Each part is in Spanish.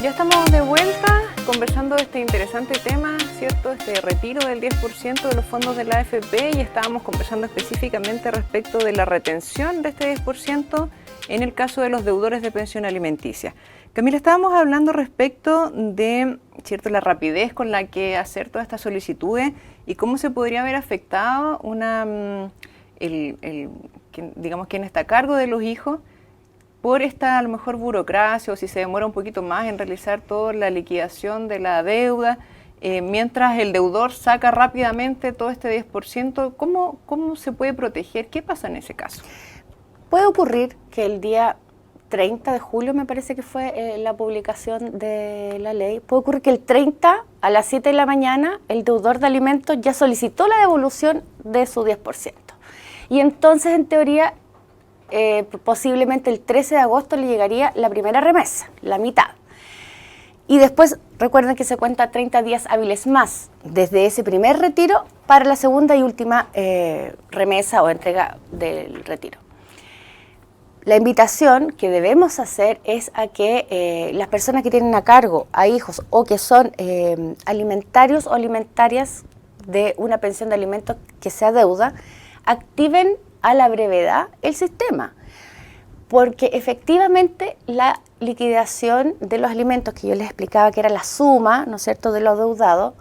Ya estamos de vuelta conversando de este interesante tema, ¿cierto? Este retiro del 10% de los fondos de la AFP, y estábamos conversando específicamente respecto de la retención de este 10% en el caso de los deudores de pensión alimenticia. Camila, estábamos hablando respecto de, ¿cierto?, la rapidez con la que hacer todas estas solicitudes y cómo se podría haber afectado digamos, quien está a cargo de los hijos por esta, a lo mejor, burocracia, o si se demora un poquito más en realizar toda la liquidación de la deuda, mientras el deudor saca rápidamente todo este 10%, ¿cómo se puede proteger? ¿Qué pasa en ese caso? Puede ocurrir que el día 30 de julio, me parece que fue la publicación de la ley, puede ocurrir que el 30 a las 7 de la mañana el deudor de alimentos ya solicitó la devolución de su 10%. Y entonces, en teoría, posiblemente el 13 de agosto le llegaría la primera remesa, la mitad. Y después, recuerden que se cuenta 30 días hábiles más desde ese primer retiro para la segunda y última remesa o entrega del retiro. La invitación que debemos hacer es a que las personas que tienen a cargo a hijos o que son alimentarios o alimentarias de una pensión de alimentos que sea deuda, activen a la brevedad el sistema, porque efectivamente la liquidación de los alimentos que yo les explicaba, que era la suma, ¿no es cierto?, de lo deudado,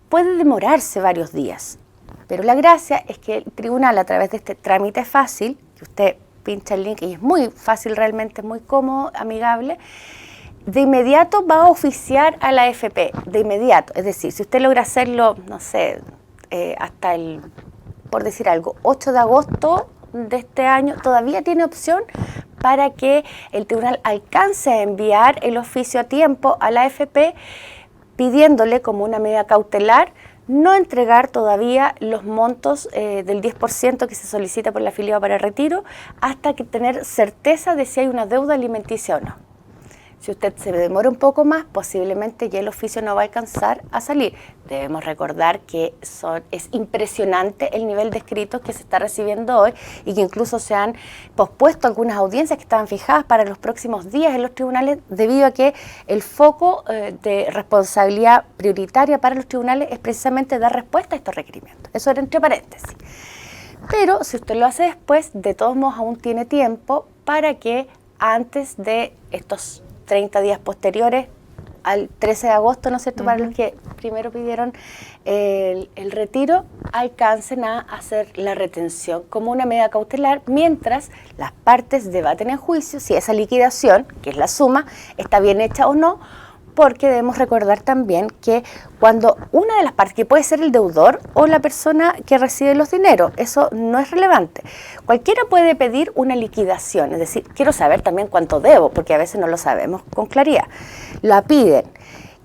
puede demorarse varios días, pero la gracia es que el tribunal, a través de este trámite fácil, que usted pincha el link y es muy fácil, realmente muy cómodo, amigable, de inmediato va a oficiar a la AFP, de inmediato. Es decir, si usted logra hacerlo, no sé, hasta el, por decir algo, 8 de agosto de este año, todavía tiene opción para que el tribunal alcance a enviar el oficio a tiempo a la AFP, pidiéndole como una medida cautelar no entregar todavía los montos del 10% que se solicita por la afiliado para el retiro, hasta que tener certeza de si hay una deuda alimenticia o no. Si usted se demora un poco más, posiblemente ya el oficio no va a alcanzar a salir. Debemos recordar que es impresionante el nivel de escritos que se está recibiendo hoy y que incluso se han pospuesto algunas audiencias que estaban fijadas para los próximos días en los tribunales, debido a que el foco de responsabilidad prioritaria para los tribunales es precisamente dar respuesta a estos requerimientos. Eso era entre paréntesis. Pero si usted lo hace después, de todos modos aún tiene tiempo para que antes de estos 30 días posteriores al 13 de agosto, ¿no es cierto?, para los que primero pidieron el retiro, alcancen a hacer la retención como una medida cautelar, mientras las partes debaten en juicio si esa liquidación, que es la suma, está bien hecha o no, porque debemos recordar también que cuando una de las partes, que puede ser el deudor o la persona que recibe los dineros, eso no es relevante. Cualquiera puede pedir una liquidación, es decir, quiero saber también cuánto debo, porque a veces no lo sabemos con claridad. La piden.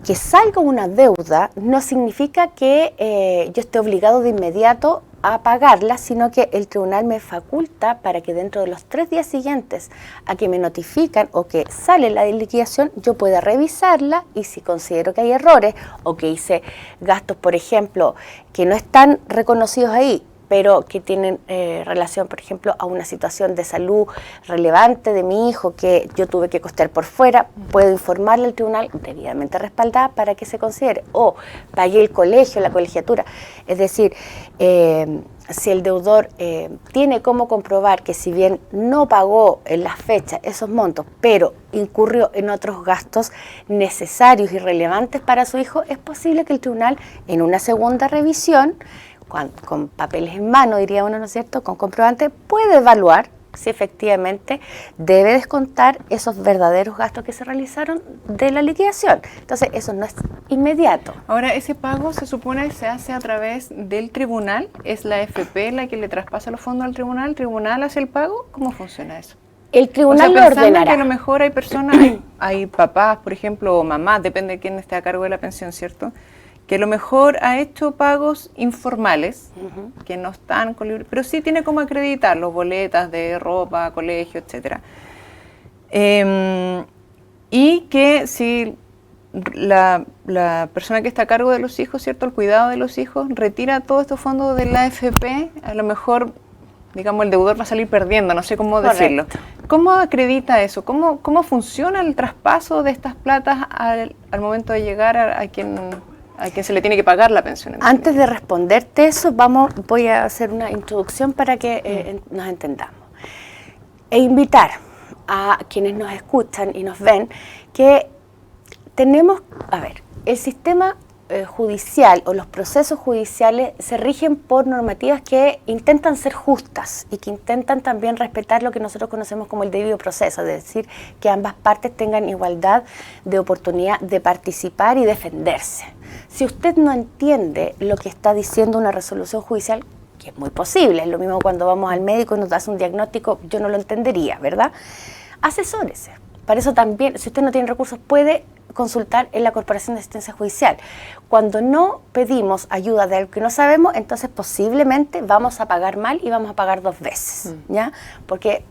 Que salga una deuda no significa que yo esté obligado de inmediato a pagarla, sino que el tribunal me faculta para que dentro de los 3 días siguientes a que me notifican o que sale la liquidación, yo pueda revisarla, y si considero que hay errores o que hice gastos, por ejemplo, que no están reconocidos ahí, pero que tienen relación, por ejemplo, a una situación de salud relevante de mi hijo que yo tuve que costear por fuera, puedo informarle al tribunal debidamente respaldada para que se considere. O pagué el colegio, la colegiatura. Es decir, si el deudor tiene cómo comprobar que, si bien no pagó en las fechas esos montos, pero incurrió en otros gastos necesarios y relevantes para su hijo, es posible que el tribunal, en una segunda revisión, con papeles en mano, diría uno, ¿no es cierto?, con comprobante, puede evaluar si efectivamente debe descontar esos verdaderos gastos que se realizaron de la liquidación. Entonces, eso no es inmediato. Ahora, ese pago se supone se hace a través del tribunal. ¿Es la AFP la que le traspasa los fondos al tribunal? ¿El tribunal hace el pago? ¿Cómo funciona eso? El tribunal lo ordenará. Que a lo mejor hay personas, hay papás, por ejemplo, o mamás, depende de quién esté a cargo de la pensión, ¿cierto?, que a lo mejor ha hecho pagos informales, que no están con libre, pero sí tiene como acreditar los boletas de ropa, colegio, etcétera. Y que si la persona que está a cargo de los hijos, ¿cierto?, el cuidado de los hijos, retira todos estos fondos de la AFP, a lo mejor digamos, el deudor va a salir perdiendo, no sé cómo decirlo. ¿Cómo acredita eso? ¿Cómo funciona el traspaso de estas platas al momento de llegar a quien se le tiene que pagar la pensión? Antes de responderte eso, voy a hacer una introducción para que nos entendamos. E invitar a quienes nos escuchan y nos ven que tenemos, el sistema judicial o los procesos judiciales se rigen por normativas que intentan ser justas y que intentan también respetar lo que nosotros conocemos como el debido proceso, es decir, que ambas partes tengan igualdad de oportunidad de participar y defenderse. Si usted no entiende lo que está diciendo una resolución judicial, que es muy posible, es lo mismo cuando vamos al médico y nos hace un diagnóstico, yo no lo entendería, ¿verdad? Asesórese. Para eso también, si usted no tiene recursos, puede consultar en la Corporación de Asistencia Judicial. Cuando no pedimos ayuda de algo que no sabemos, entonces posiblemente vamos a pagar mal y vamos a pagar 2 veces, ¿ya? Porque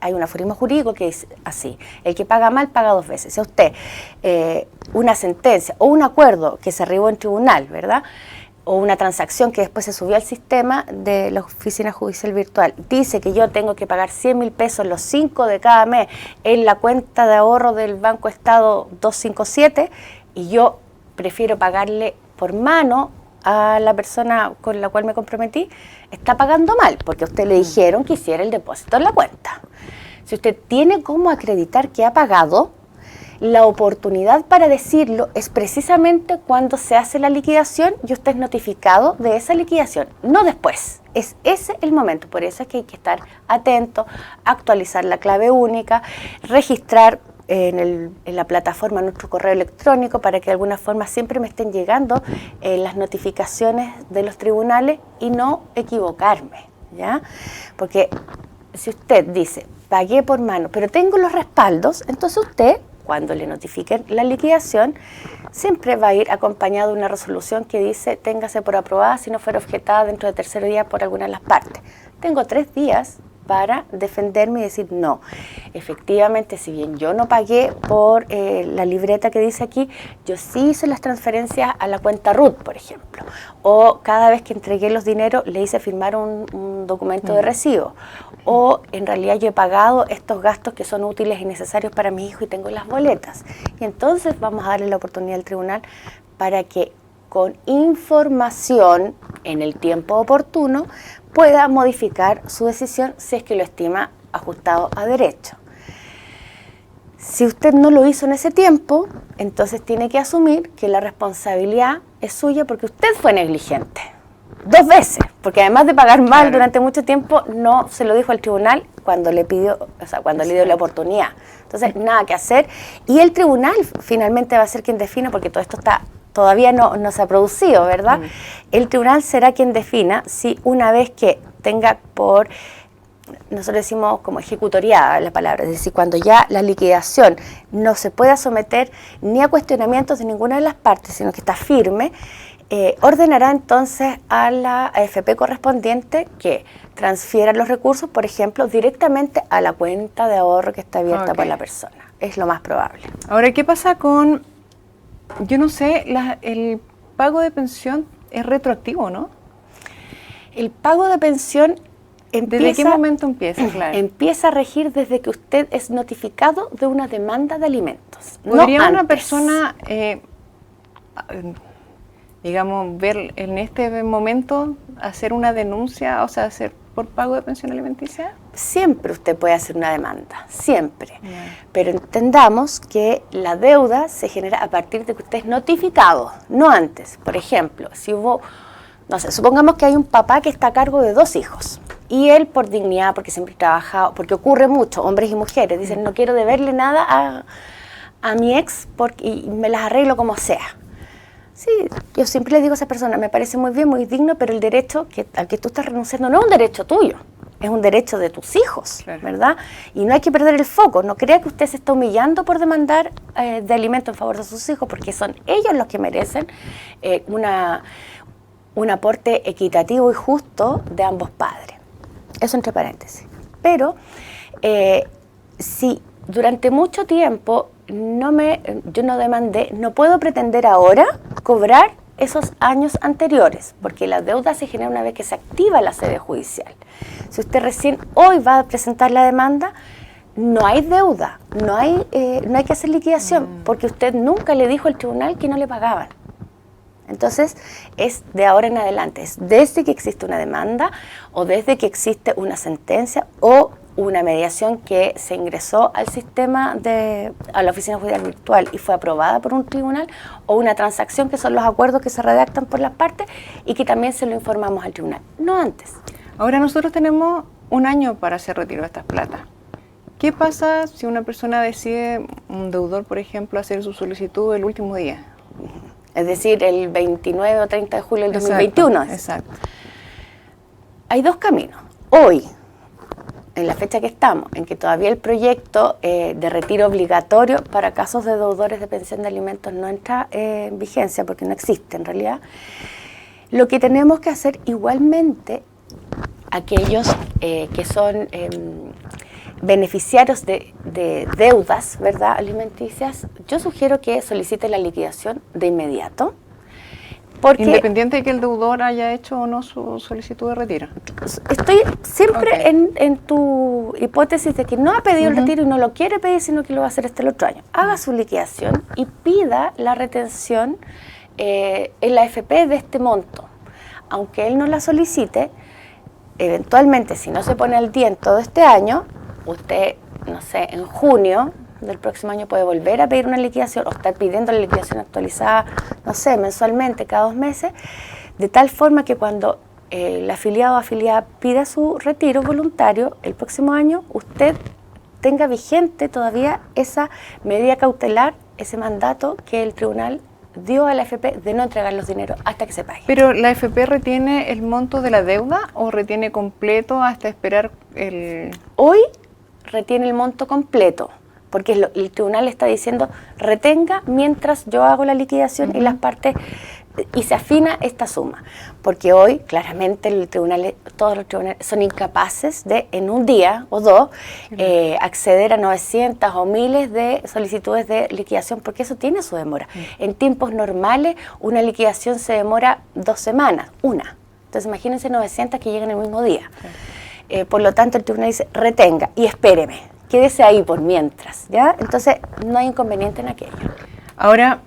hay un aforismo jurídico que es así: el que paga mal paga 2 veces. Si a usted una sentencia o un acuerdo que se arribó en tribunal, ¿verdad?, o una transacción que después se subió al sistema de la oficina judicial virtual, dice que yo tengo que pagar 100.000 pesos los 5 de cada mes en la cuenta de ahorro del Banco Estado 257, y yo prefiero pagarle por mano a la persona con la cual me comprometí, está pagando mal, porque a usted le dijeron que hiciera el depósito en la cuenta. Si usted tiene cómo acreditar que ha pagado, la oportunidad para decirlo es precisamente cuando se hace la liquidación y usted es notificado de esa liquidación, no después. Es ese el momento, por eso es que hay que estar atento, actualizar la clave única, registrar en la plataforma nuestro correo electrónico para que de alguna forma siempre me estén llegando las notificaciones de los tribunales y no equivocarme, ¿ya? Porque si usted dice, pagué por mano, pero tengo los respaldos, entonces usted, cuando le notifiquen la liquidación, siempre va a ir acompañado de una resolución que dice, téngase por aprobada si no fuera objetada dentro de tercer día por alguna de las partes. Tengo 3 días para defenderme y decir, no, efectivamente, si bien yo no pagué por la libreta que dice aquí, yo sí hice las transferencias a la cuenta RUT, por ejemplo, o cada vez que entregué los dineros le hice firmar un documento de recibo, o en realidad yo he pagado estos gastos que son útiles y necesarios para mi hijo y tengo las boletas. Y entonces vamos a darle la oportunidad al tribunal para que con información en el tiempo oportuno pueda modificar su decisión si es que lo estima ajustado a derecho. Si usted no lo hizo en ese tiempo, entonces tiene que asumir que la responsabilidad es suya porque usted fue negligente. 2 veces, porque además de pagar mal durante mucho tiempo, no se lo dijo al tribunal cuando le pidió, cuando le dio la oportunidad. Entonces, nada que hacer. Y el tribunal finalmente va a ser quien defina, porque todo esto todavía no se ha producido, ¿verdad? El tribunal será quien defina si una vez que tenga por, nosotros decimos como ejecutoriada la palabra, es decir, cuando ya la liquidación no se pueda someter ni a cuestionamientos de ninguna de las partes, sino que está firme, ordenará entonces a la AFP correspondiente que transfiera los recursos, por ejemplo, directamente a la cuenta de ahorro que está abierta por la persona. Es lo más probable. Ahora, ¿qué pasa con, yo no sé, el pago de pensión es retroactivo, ¿no? El pago de pensión empieza... ¿Desde qué momento empieza? Claro. Empieza a regir desde que usted es notificado de una demanda de alimentos. ¿Podría no una antes. persona, digamos, ver en este momento, hacer una denuncia, o sea, hacer por pago de pensión alimenticia? Siempre usted puede hacer una demanda, siempre. Pero entendamos que la deuda se genera a partir de que usted es notificado, no antes. Por ejemplo, si hubo, no sé, supongamos que hay un papá que está a cargo de 2 hijos. Y él, por dignidad, porque siempre ha trabajado, porque ocurre mucho, hombres y mujeres, dicen, no quiero deberle nada a mi ex y me las arreglo como sea. Sí, yo siempre le digo a esa persona, me parece muy bien, muy digno, pero el derecho al que tú estás renunciando no es un derecho tuyo, es un derecho de tus hijos, claro, ¿verdad? Y no hay que perder el foco, no crea que usted se está humillando por demandar de alimento en favor de sus hijos, porque son ellos los que merecen un aporte equitativo y justo de ambos padres. Eso entre paréntesis. Pero si durante mucho tiempo yo no demandé, no puedo pretender ahora cobrar esos años anteriores, porque la deuda se genera una vez que se activa la sede judicial. Si usted recién hoy va a presentar la demanda, no hay deuda, no hay que hacer liquidación, porque usted nunca le dijo al tribunal que no le pagaban. Entonces, es de ahora en adelante, es desde que existe una demanda o desde que existe una sentencia o una mediación que se ingresó al sistema a la oficina judicial virtual y fue aprobada por un tribunal, o una transacción, que son los acuerdos que se redactan por las partes y que también se lo informamos al tribunal, no antes. Ahora nosotros tenemos un año para hacer retiro de estas platas. ¿Qué pasa si una persona decide, un deudor por ejemplo, hacer su solicitud el último día? Es decir, el 29 o 30 de julio del 2021. Exacto. Hay dos caminos. Hoy, en la fecha que estamos, en que todavía el proyecto de retiro obligatorio para casos de deudores de pensión de alimentos no entra en vigencia, porque no existe en realidad, lo que tenemos que hacer igualmente, aquellos que son beneficiarios de deudas, ¿verdad?, alimenticias, yo sugiero que solicite la liquidación de inmediato. Porque independiente de que el deudor haya hecho o no su solicitud de retiro. Estoy siempre en tu hipótesis de que no ha pedido el retiro y no lo quiere pedir, sino que lo va a hacer el otro año. Haga su liquidación y pida la retención en la AFP de este monto. Aunque él no la solicite, eventualmente, si no se pone al día en todo este año, usted, no sé, en junio del próximo año puede volver a pedir una liquidación o estar pidiendo la liquidación actualizada, no sé, mensualmente, cada 2 meses, de tal forma que cuando el afiliado o afiliada pida su retiro voluntario el próximo año, usted tenga vigente todavía esa medida cautelar, ese mandato que el tribunal dio a la AFP de no entregar los dineros hasta que se pague. ¿Pero la AFP retiene el monto de la deuda o retiene completo hasta esperar el...? Hoy retiene el monto completo, porque el tribunal está diciendo retenga mientras yo hago la liquidación y las partes, y se afina esta suma, porque hoy claramente todos los tribunales son incapaces de en un día o dos acceder a 900 o miles de solicitudes de liquidación, porque eso tiene su demora. En tiempos normales una liquidación se demora 2 semanas, entonces imagínense 900 que llegan el mismo día. Por lo tanto el tribunal dice retenga y espéreme, quédese ahí por mientras, ¿ya? Entonces no hay inconveniente en aquello. Ahora,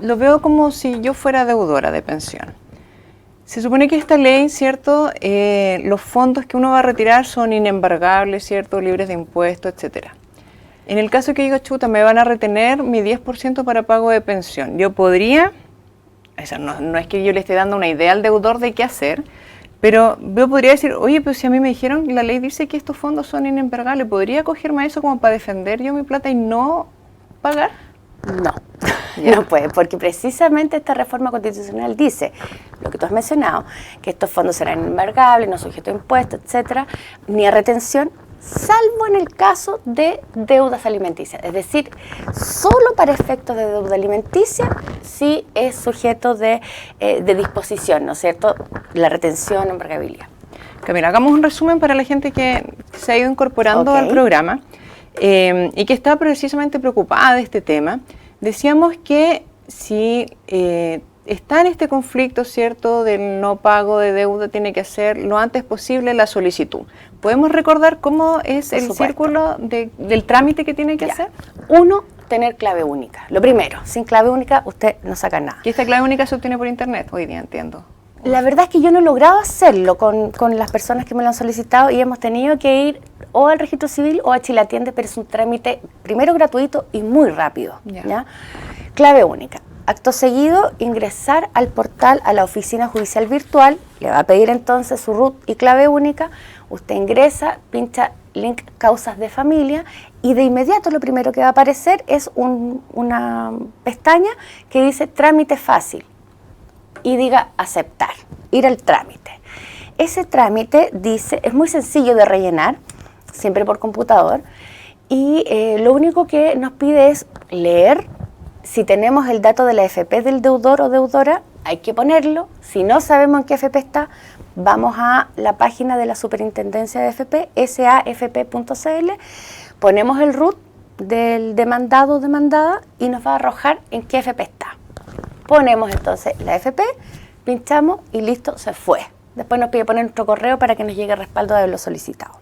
lo veo como si yo fuera deudora de pensión. Se supone que esta ley, ¿cierto? Los fondos que uno va a retirar son inembargables, ¿cierto? Libres de impuestos, etcétera. En el caso que diga, chuta, me van a retener mi 10% para pago de pensión. Yo podría, no es que yo le esté dando una idea al deudor de qué hacer, pero yo podría decir, oye, pues si a mí me dijeron, la ley dice que estos fondos son inembargables, ¿podría cogerme a eso como para defender yo mi plata y no pagar? No, no puede, porque precisamente esta reforma constitucional dice, lo que tú has mencionado, que estos fondos serán inembargables, no sujetos a impuestos, etcétera, ni a retención, salvo en el caso de deudas alimenticias. Es decir, solo para efectos de deuda alimenticia sí es sujeto de disposición, ¿no es cierto?, la retención o embargabilidad. Camila, hagamos un resumen para la gente que se ha ido incorporando al programa y que está precisamente preocupada de este tema. Decíamos que si está en este conflicto, ¿cierto?, del no pago de deuda, tiene que hacer lo antes posible la solicitud. ¿Podemos recordar cómo es el círculo del trámite que tiene que hacer? 1, tener clave única. Lo primero, sin clave única usted no saca nada. ¿Y esta clave única se obtiene por internet hoy día, entiendo? La verdad es que yo no he logrado hacerlo con las personas que me lo han solicitado y hemos tenido que ir o al registro civil o a Chile Atiende, pero es un trámite primero gratuito y muy rápido. ¿Ya? Clave única. Acto seguido, ingresar al portal, a la oficina judicial virtual, le va a pedir entonces su RUT y clave única, usted ingresa, pincha link causas de familia y de inmediato lo primero que va a aparecer es una pestaña que dice trámite fácil y diga aceptar, ir al trámite. Ese trámite dice, es muy sencillo de rellenar, siempre por computador, y lo único que nos pide es leer. Si tenemos el dato de la AFP del deudor o deudora, hay que ponerlo. Si no sabemos en qué AFP está, vamos a la página de la Superintendencia de AFP, safp.cl, ponemos el RUT del demandado o demandada y nos va a arrojar en qué AFP está. Ponemos entonces la AFP, pinchamos y listo, se fue. Después nos pide poner nuestro correo para que nos llegue el respaldo de lo solicitado.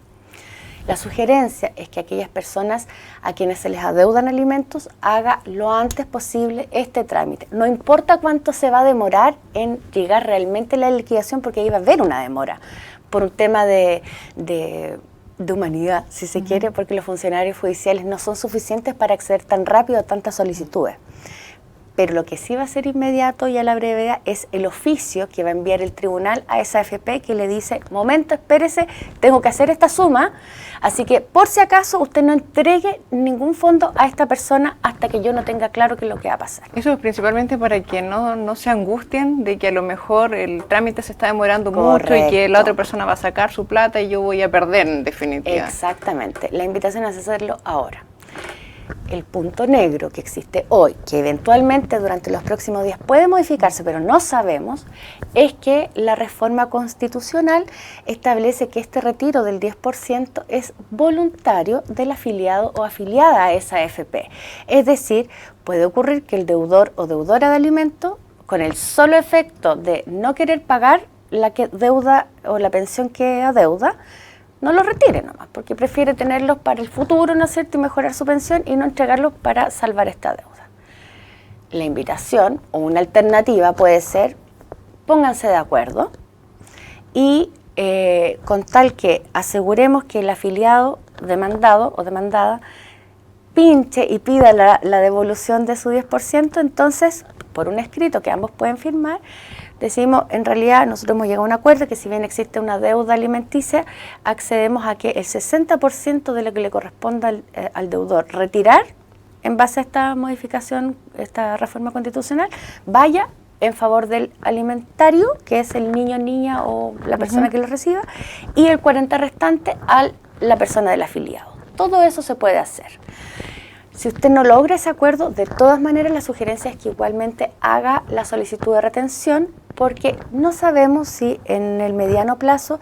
La sugerencia es que aquellas personas a quienes se les adeudan alimentos haga lo antes posible este trámite. No importa cuánto se va a demorar en llegar realmente la liquidación, porque ahí va a haber una demora por un tema de humanidad, si se quiere, porque los funcionarios judiciales no son suficientes para acceder tan rápido a tantas solicitudes. Pero lo que sí va a ser inmediato y a la brevedad es el oficio que va a enviar el tribunal a esa AFP que le dice, momento, espérese, tengo que hacer esta suma, así que por si acaso usted no entregue ningún fondo a esta persona hasta que yo no tenga claro qué es lo que va a pasar. Eso es principalmente para que no se angustien de que a lo mejor el trámite se está demorando mucho y que la otra persona va a sacar su plata y yo voy a perder en definitiva. Exactamente, la invitación es hacerlo ahora. El punto negro que existe hoy, que eventualmente durante los próximos días puede modificarse, pero no sabemos, es que la reforma constitucional establece que este retiro del 10% es voluntario del afiliado o afiliada a esa AFP. Es decir, puede ocurrir que el deudor o deudora de alimento, con el solo efecto de no querer pagar la que deuda o la pensión que adeuda, no lo retire nomás, porque prefiere tenerlos para el futuro, ¿no es cierto?, y mejorar su pensión y no entregarlos para salvar esta deuda. La invitación o una alternativa puede ser, pónganse de acuerdo y con tal que aseguremos que el afiliado demandado o demandada pinche y pida la devolución de su 10%, entonces, por un escrito que ambos pueden firmar, decimos, en realidad nosotros hemos llegado a un acuerdo que si bien existe una deuda alimenticia, accedemos a que el 60% de lo que le corresponda al deudor retirar en base a esta modificación, esta reforma constitucional, vaya en favor del alimentario, que es el niño, niña o la persona que lo reciba, y el 40% restante a la persona del afiliado. Todo eso se puede hacer. Si usted no logra ese acuerdo, de todas maneras la sugerencia es que igualmente haga la solicitud de retención, porque no sabemos si en el mediano plazo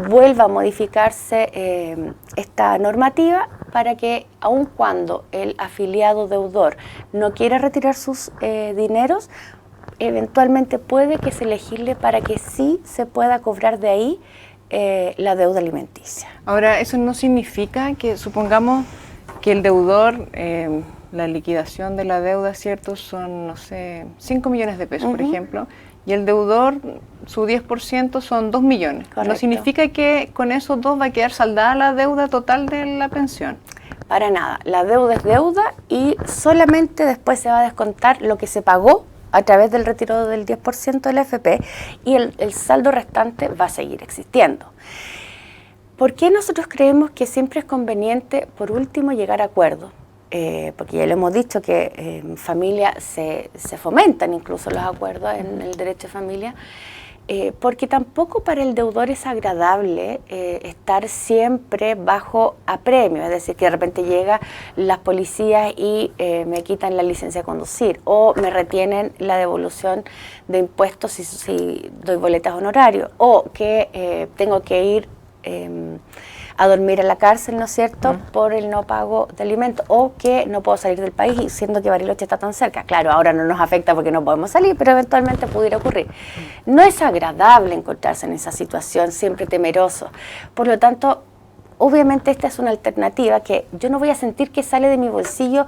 vuelva a modificarse esta normativa para que, aun cuando el afiliado deudor no quiera retirar sus dineros, eventualmente puede que se legisle para que sí se pueda cobrar de ahí la deuda alimenticia. Ahora, eso no significa que, supongamos que el deudor, la liquidación de la deuda, ¿cierto?, son, no sé, 5 millones de pesos, por ejemplo, y el deudor, su 10% son 2 millones. Correcto. ¿No significa que con esos 2 va a quedar saldada la deuda total de la pensión? Para nada, la deuda es deuda y solamente después se va a descontar lo que se pagó a través del retiro del 10% de la AFP y el saldo restante va a seguir existiendo. ¿Por qué nosotros creemos que siempre es conveniente, por último, llegar a acuerdos? Porque ya lo hemos dicho que en familia se fomentan incluso los acuerdos en el derecho de familia, porque tampoco para el deudor es agradable estar siempre bajo apremio, es decir, que de repente llegan las policías y me quitan la licencia de conducir o me retienen la devolución de impuestos si doy boletas honorarios o que tengo que ir a dormir a la cárcel, ¿no es cierto?, por el no pago de alimentos, o que no puedo salir del país, siendo que Bariloche está tan cerca. Claro, ahora no nos afecta porque no podemos salir, pero eventualmente pudiera ocurrir. No es agradable encontrarse en esa situación, siempre temeroso. Por lo tanto, obviamente esta es una alternativa que yo no voy a sentir que sale de mi bolsillo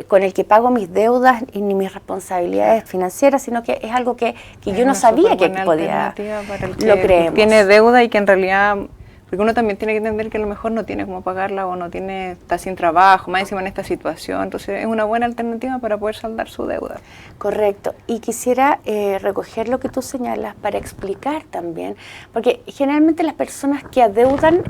con el que pago mis deudas y ni mis responsabilidades financieras, sino que es algo que yo no sabía que podía. Para el que lo creemos. Tiene deuda y que en realidad, porque uno también tiene que entender que a lo mejor no tiene cómo pagarla o está sin trabajo, más encima en esta situación, entonces es una buena alternativa para poder saldar su deuda. Correcto, y quisiera recoger lo que tú señalas para explicar también, porque generalmente las personas que adeudan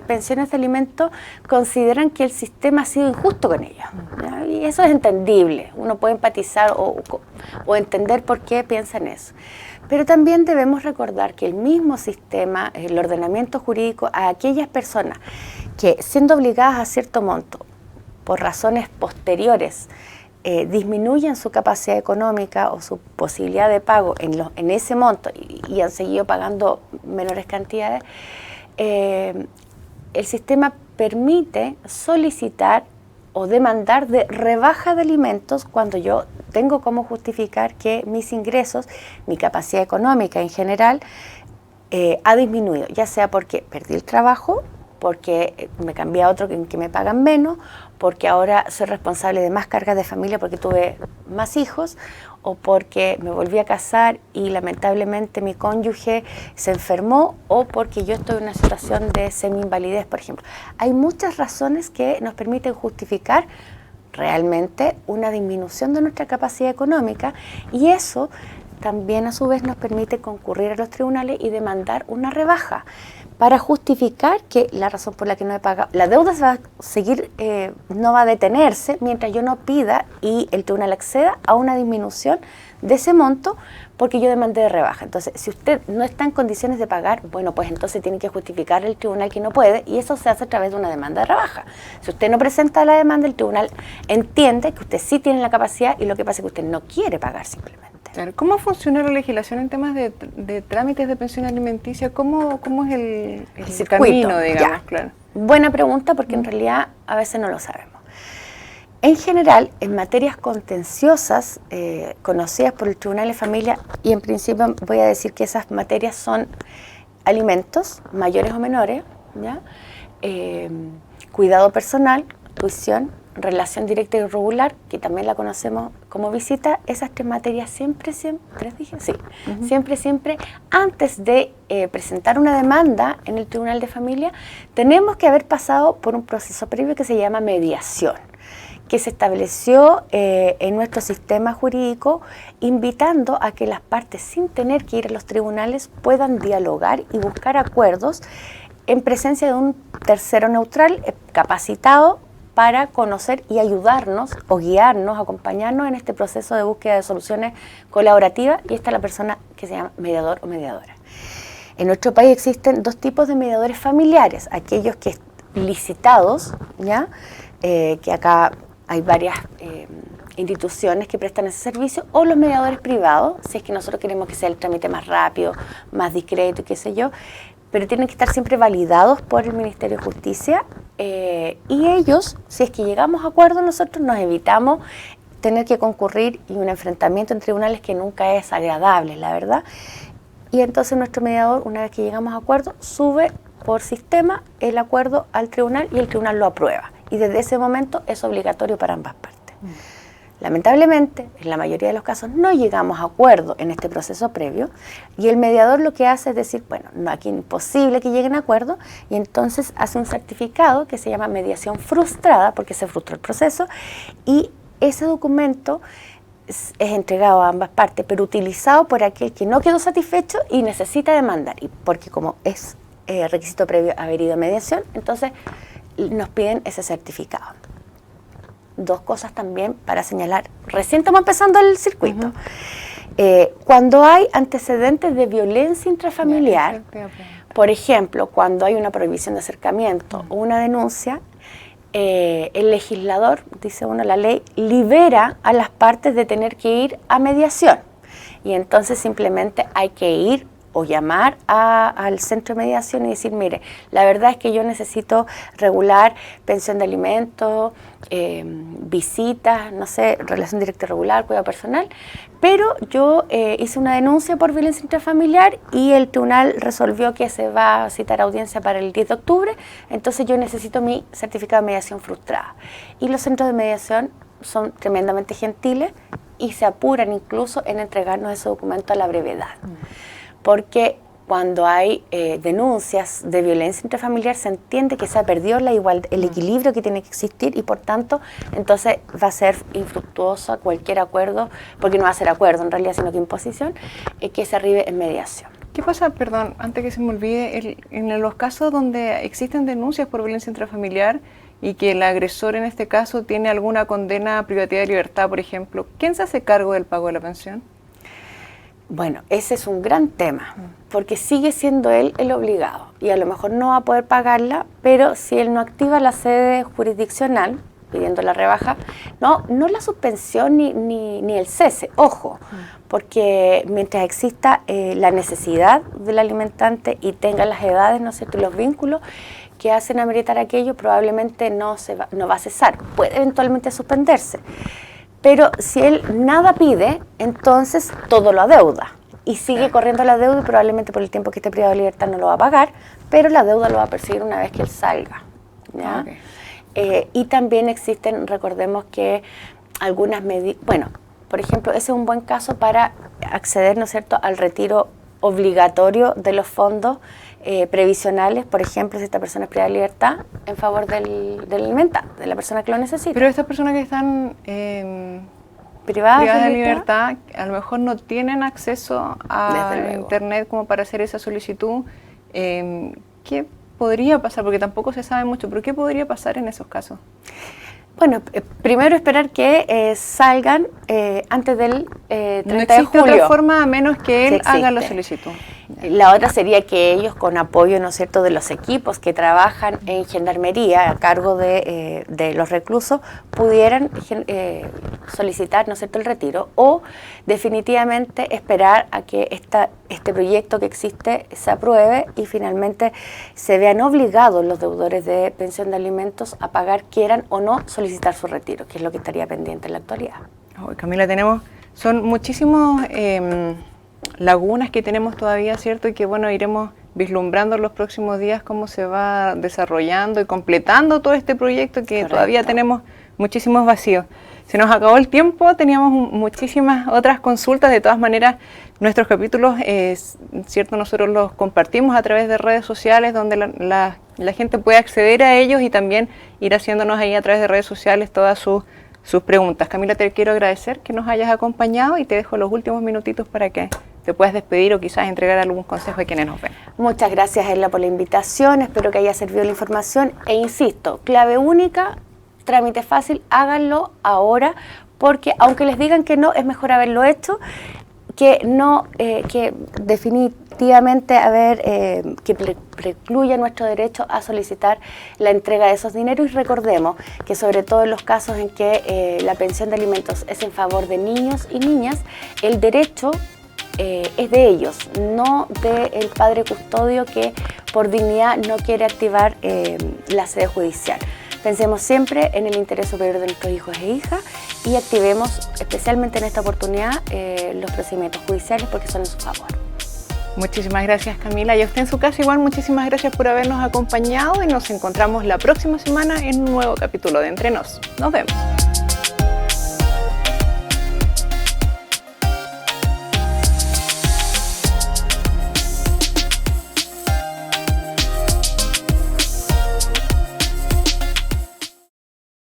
pensiones de alimentos consideran que el sistema ha sido injusto con ellos, ¿ya? Y eso es entendible, uno puede empatizar o entender por qué piensan eso. Pero también debemos recordar que el mismo sistema, el ordenamiento jurídico, a aquellas personas que, siendo obligadas a cierto monto, por razones posteriores, disminuyen su capacidad económica o su posibilidad de pago en ese monto y han seguido pagando menores cantidades, el sistema permite solicitar o demandar de rebaja de alimentos cuando yo tengo cómo justificar que mis ingresos, mi capacidad económica en general, ha disminuido, ya sea porque perdí el trabajo, porque me cambié a otro en que me pagan menos, porque ahora soy responsable de más cargas de familia porque tuve más hijos, o porque me volví a casar y lamentablemente mi cónyuge se enfermó, o porque yo estoy en una situación de semi-invalidez, por ejemplo. Hay muchas razones que nos permiten justificar realmente una disminución de nuestra capacidad económica, y eso también a su vez nos permite concurrir a los tribunales y demandar una rebaja para justificar que la razón por la que no he pagado, la deuda va a seguir, no va a detenerse mientras yo no pida y el tribunal acceda a una disminución de ese monto porque yo demandé de rebaja. Entonces, si usted no está en condiciones de pagar, bueno, pues entonces tiene que justificar el tribunal que no puede, y eso se hace a través de una demanda de rebaja. Si usted no presenta la demanda, el tribunal entiende que usted sí tiene la capacidad y lo que pasa es que usted no quiere pagar simplemente. Claro. ¿Cómo funciona la legislación en temas de trámites de pensión alimenticia? ¿Cómo es el camino, digamos? Claro. Buena pregunta, porque en realidad a veces no lo sabemos. En general, en materias contenciosas conocidas por el Tribunal de Familia, y en principio voy a decir que esas materias son alimentos, mayores o menores, ¿ya? Cuidado personal, tuición, relación directa y regular, que también la conocemos como visita, esas tres materias siempre, antes de presentar una demanda en el Tribunal de Familia, tenemos que haber pasado por un proceso previo que se llama mediación, que se estableció en nuestro sistema jurídico, invitando a que las partes, sin tener que ir a los tribunales, puedan dialogar y buscar acuerdos en presencia de un tercero neutral, capacitado, para conocer y ayudarnos o guiarnos, acompañarnos en este proceso de búsqueda de soluciones colaborativas, y esta es la persona que se llama mediador o mediadora. En nuestro país existen dos tipos de mediadores familiares: aquellos que licitados, ¿ya? Que acá hay varias instituciones que prestan ese servicio, o los mediadores privados, si es que nosotros queremos que sea el trámite más rápido, más discreto y qué sé yo, pero tienen que estar siempre validados por el Ministerio de Justicia, y ellos, si es que llegamos a acuerdo, nosotros nos evitamos tener que concurrir y un enfrentamiento en tribunales que nunca es agradable, la verdad. Y entonces nuestro mediador, una vez que llegamos a acuerdo, sube por sistema el acuerdo al tribunal y el tribunal lo aprueba. Y desde ese momento es obligatorio para ambas partes. Lamentablemente, en la mayoría de los casos no llegamos a acuerdo en este proceso previo, y el mediador lo que hace es decir, bueno, no, aquí es imposible que lleguen a acuerdo, y entonces hace un certificado que se llama mediación frustrada, porque se frustró el proceso, y ese documento es entregado a ambas partes, pero utilizado por aquel que no quedó satisfecho y necesita demandar, y porque como es requisito previo haber ido a mediación, entonces nos piden ese certificado. Dos cosas también para señalar. Recién estamos empezando el circuito. Cuando hay antecedentes de violencia intrafamiliar, por ejemplo, cuando hay una prohibición de acercamiento o una denuncia, el legislador, dice uno, la ley, libera a las partes de tener que ir a mediación. Y entonces simplemente hay que ir o llamar al centro de mediación y decir, mire, la verdad es que yo necesito regular pensión de alimentos, visitas, no sé, relación directa y regular, cuidado personal, pero yo hice una denuncia por violencia intrafamiliar y el tribunal resolvió que se va a citar audiencia para el 10 de octubre, entonces yo necesito mi certificado de mediación frustrada. Y los centros de mediación son tremendamente gentiles y se apuran incluso en entregarnos ese documento a la brevedad. Porque cuando hay denuncias de violencia intrafamiliar se entiende que se ha perdido el equilibrio que tiene que existir, y por tanto entonces va a ser infructuoso cualquier acuerdo, porque no va a ser acuerdo en realidad, sino que imposición, que se arribe en mediación. ¿Qué pasa, perdón, antes que se me olvide, en los casos donde existen denuncias por violencia intrafamiliar y que el agresor en este caso tiene alguna condena privativa de libertad, por ejemplo, ¿quién se hace cargo del pago de la pensión? Bueno, ese es un gran tema, porque sigue siendo él el obligado y a lo mejor no va a poder pagarla, pero si él no activa la sede jurisdiccional pidiendo la rebaja, no la suspensión ni el cese, ojo, porque mientras exista la necesidad del alimentante y tenga las edades, ¿no es cierto?, y los vínculos, que hacen ameritar aquello, probablemente no va a cesar, puede eventualmente suspenderse. Pero si él nada pide, entonces todo lo adeuda. Y sigue corriendo la deuda y probablemente por el tiempo que esté privado de libertad no lo va a pagar, pero la deuda lo va a perseguir una vez que él salga, ¿ya? Y también existen, recordemos que algunas medidas, bueno, por ejemplo, ese es un buen caso para acceder, ¿no es cierto?, al retiro obligatorio de los fondos previsionales, por ejemplo, si esta persona es privada de libertad, en favor del alimenta, de la persona que lo necesita. Pero estas personas que están privadas de libertad, a lo mejor no tienen acceso a internet como para hacer esa solicitud. ¿Qué podría pasar? Porque tampoco se sabe mucho, pero ¿qué podría pasar en esos casos? Bueno, primero esperar que salgan antes del 30 de julio. No existe otra forma a menos que él haga la solicitud. La otra sería que ellos, con apoyo, ¿no es cierto?, de los equipos que trabajan en gendarmería a cargo de los reclusos, pudieran solicitar, ¿no es cierto?, el retiro, o definitivamente esperar a que este proyecto que existe se apruebe y finalmente se vean obligados los deudores de pensión de alimentos a pagar, quieran o no solicitar su retiro, que es lo que estaría pendiente en la actualidad. Camila, son muchísimos lagunas que tenemos todavía, ¿cierto? Y que, bueno, iremos vislumbrando en los próximos días cómo se va desarrollando y completando todo este proyecto que todavía tenemos muchísimos vacíos. Se nos acabó el tiempo, teníamos muchísimas otras consultas. De todas maneras, nuestros capítulos, ¿cierto?, nosotros los compartimos a través de redes sociales donde la gente puede acceder a ellos y también ir haciéndonos ahí a través de redes sociales todas sus preguntas. Camila, te quiero agradecer que nos hayas acompañado y te dejo los últimos minutitos para que te puedas despedir o quizás entregar algún consejo a quienes nos ven. Muchas gracias, Ella, por la invitación. Espero que haya servido la información. E insisto, clave única, trámite fácil, háganlo ahora, porque aunque les digan que no, es mejor haberlo hecho, que definitivamente que precluya nuestro derecho a solicitar la entrega de esos dineros. Y recordemos que sobre todo en los casos en que la pensión de alimentos es en favor de niños y niñas, el derecho es de ellos, no del padre custodio que por dignidad no quiere activar la sede judicial. Pensemos siempre en el interés superior de nuestros hijos e hijas y activemos, especialmente en esta oportunidad, los procedimientos judiciales porque son en su favor. Muchísimas gracias, Camila. Y a usted en su casa igual, muchísimas gracias por habernos acompañado y nos encontramos la próxima semana en un nuevo capítulo de Entre Nos. Nos vemos.